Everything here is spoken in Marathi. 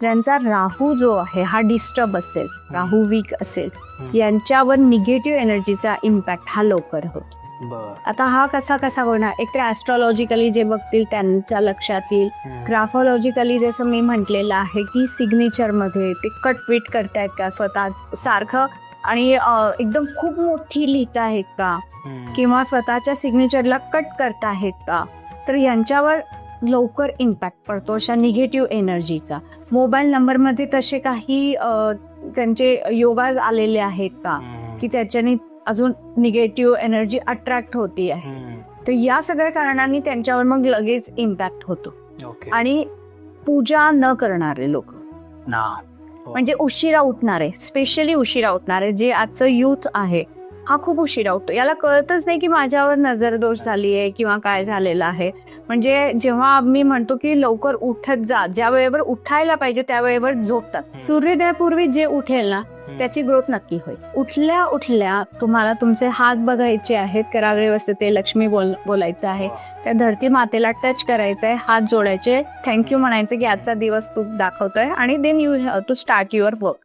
ज्यांचा राहू जो आहे हा डिस्टर्ब असेल, राहू वीक असेल, यांच्यावर निगेटिव्ह एनर्जीचा इम्पॅक्ट हा लवकर होतो. आता हा कसा होणार, एक तर ॲस्ट्रॉलॉजिकली जे बघतील त्यांच्या लक्षात येईल. ग्राफॉलॉजिकली जसं मी म्हटलेलं आहे की सिग्नेचरमध्ये ते कटविट करतायत का स्वतः सारखं आणि एकदम खूप मोठी लिहित आहेत का, किंवा स्वतःच्या सिग्नेचरला कट करत आहेत का, तर यांच्यावर लवकर इम्पॅक्ट पडतो अशा निगेटिव्ह एनर्जीचा. मोबाईल नंबरमध्ये तसे काही त्यांचे योगाज आलेले आहेत का की त्याच्याने अजून निगेटिव्ह एनर्जी अट्रॅक्ट होती आहे. तर या सगळ्या कारणांनी त्यांच्यावर मग लगेच इम्पॅक्ट होतो. आणि पूजा न करणारे लोक, म्हणजे उशिरा उठणारे, स्पेशली उशिरा उठणारे, जे आजचं युथ आहे हा खूप उशिरा उठतो. याला कळतच नाही की माझ्यावर नजरदोष झाली आहे किंवा काय झालेलं आहे. म्हणजे जेव्हा मी म्हणतो की लवकर उठत जा, ज्या वेळेवर उठायला पाहिजे त्या वेळेवर झोपतात. सूर्योदयापूर्वी जे उठेल ना त्याची ग्रोथ नक्की होईल. उठल्या उठल्या तुम्हाला तुमचे हात बघायचे आहेत, कराग्रे वसते लक्ष्मी बोलायचं आहे, त्या धरती मातेला टच करायचं आहे, हात जोडायचे, थँक्यू म्हणायचं की आजचा दिवस तू दाखवतोय, आणि then you have to start your work.